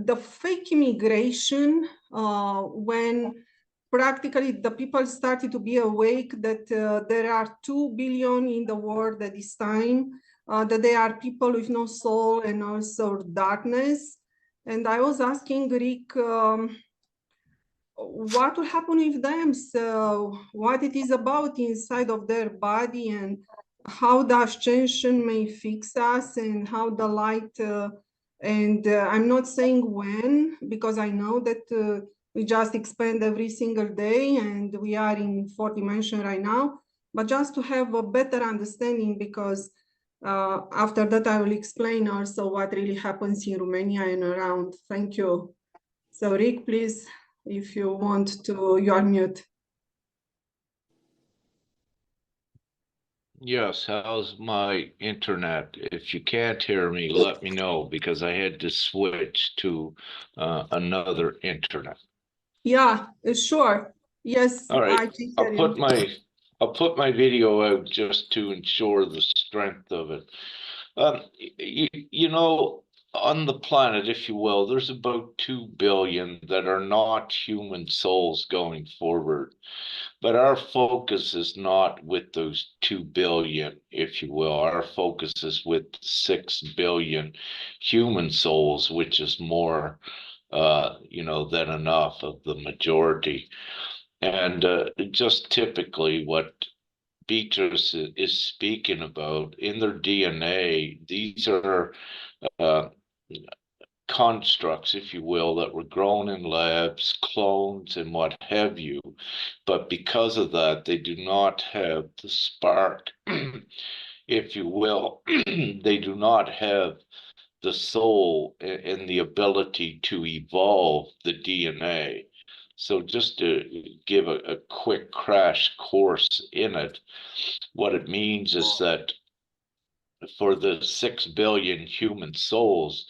the fake immigration, when practically the people started to be awake that there are 2 billion in the world at this time, that they are people with no soul and also darkness. And I was asking Rick, what will happen with them? So what it is about inside of their body, and how the ascension may fix us, and how the light, I'm not saying when, because I know that we just expand every single day and we are in fourth dimension right now, but just to have a better understanding, because after that I will explain also what really happens in Romania and around. Thank you. So Rick, please, if you want to, you are mute. Yes, how's my internet? If you can't hear me, let me know, because I had to switch to another internet. Yeah, sure. Yes, All right, I can hear you. I'll put my video out just to ensure the strength of it. You know, on the planet, if you will, there's about 2 billion that are not human souls going forward. But our focus is not with those 2 billion, if you will. Our focus is with 6 billion human souls, which is more, than enough of the majority. And just typically what Beatrice is speaking about in their DNA, these are uh, constructs, if you will, that were grown in labs, clones, and what have you. But because of that, they do not have the spark, if you will. They do not have the soul and the ability to evolve the DNA. So just to give a quick crash course in it, what it means is that for the 6 billion human souls,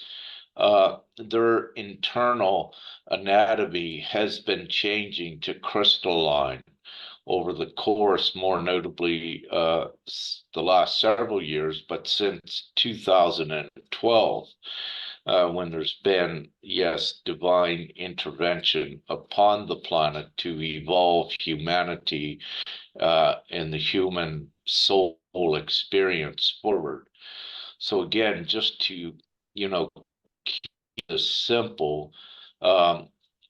their internal anatomy has been changing to crystalline over the course, more notably the last several years, but since 2012, when there's been, yes, divine intervention upon the planet to evolve humanity and the human soul experience forward. So again, just to, keep this simple,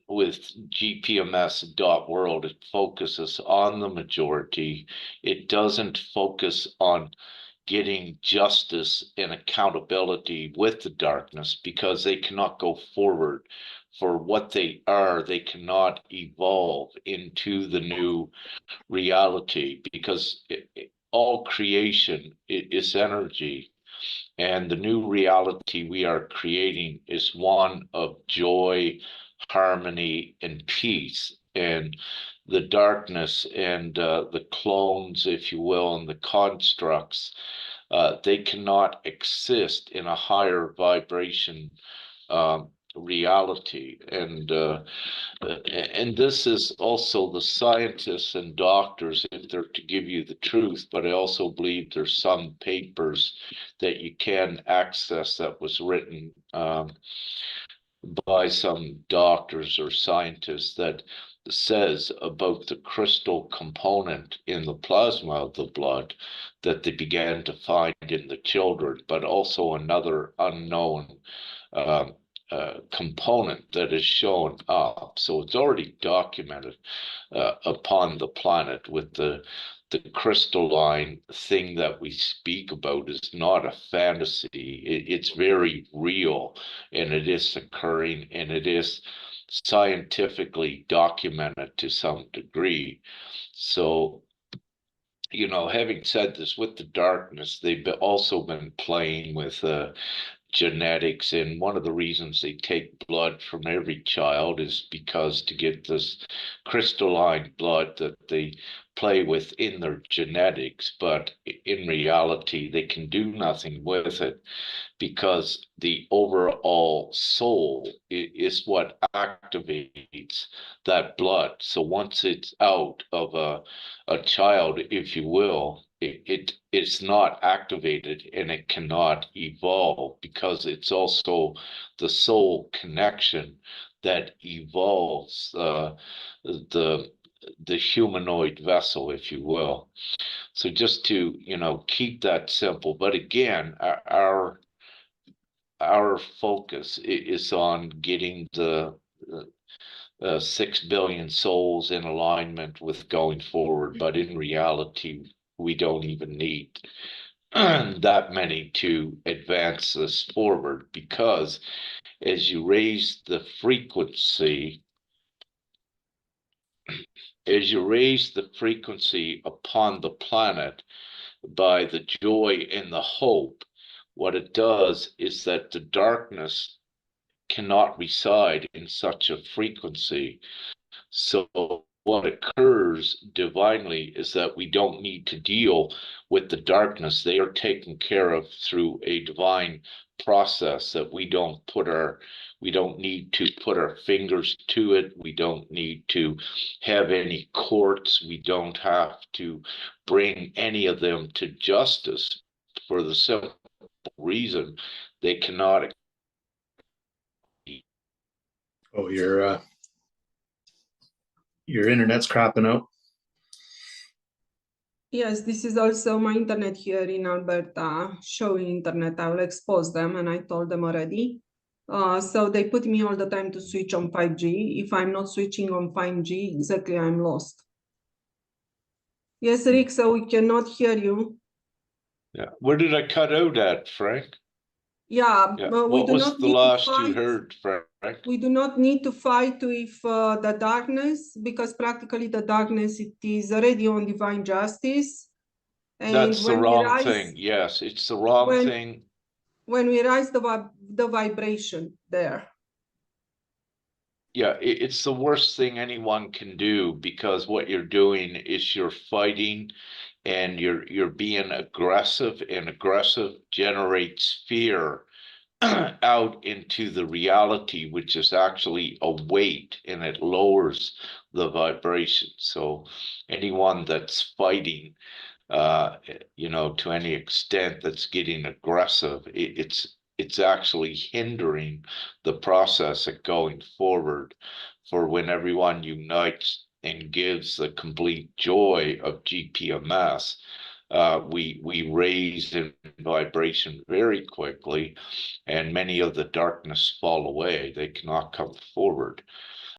with gpms.world, it focuses on the majority. It doesn't focus on getting justice and accountability with the darkness, because they cannot go forward for what they are. They cannot evolve into the new reality, because all creation is energy, and the new reality we are creating is one of joy, harmony, and peace. And the darkness and the clones, if you will, and the constructs, they cannot exist in a higher vibration reality. And this is also the scientists and doctors, if they're to give you the truth. But I also believe there's some papers that you can access that was written by some doctors or scientists that says about the crystal component in the plasma of the blood that they began to find in the children, but also another unknown component that is shown up. So it's already documented upon the planet with the crystalline thing that we speak about is not a fantasy. It's very real, and it is occurring, and it is scientifically documented to some degree. So, having said this, with the darkness, they've also been playing with genetics, and one of the reasons they take blood from every child is because to get this crystalline blood that they play with in their genetics. But in reality, they can do nothing with it, because the overall soul is what activates that blood. So once it's out of a child, if you will, it's not activated and it cannot evolve, because it's also the soul connection that evolves the humanoid vessel, if you will. So just to, keep that simple. But again, our focus is on getting the 6 billion souls in alignment with going forward. But in reality, we don't even need that many to advance this forward, because as you raise the frequency, upon the planet by the joy and the hope, what it does is that the darkness cannot reside in such a frequency. So what occurs divinely is that we don't need to deal with the darkness. They are taken care of through a divine process that we don't need to put our fingers to it. We don't need to have any courts. We don't have to bring any of them to justice, for the simple reason they cannot. Oh, your internet's cropping out. Yes, this is also my internet here in Alberta, showing internet. I will expose them, and I told them already. So they put me all the time to switch on 5G. If I'm not switching on 5G, exactly, I'm lost. Yes, Rick, so we cannot hear you. Yeah. Where did I cut out at, Frank? Yeah, Yeah. we What do was not the need to last you fight. heard, Frank? We do not need to fight with the darkness, because practically the darkness, it is already on divine justice. And That's the when we wrong rise, thing. Yes, it's the wrong thing. when we rise the vibration there. Yeah, it's the worst thing anyone can do, because what you're doing is you're fighting and you're being aggressive, and aggressive generates fear out into the reality, which is actually a weight, and it lowers the vibration. So anyone that's fighting, to any extent, that's getting aggressive, it's actually hindering the process of going forward. For when everyone unites and gives the complete joy of GPMS, we raise in vibration very quickly, and many of the darkness fall away. They cannot come forward.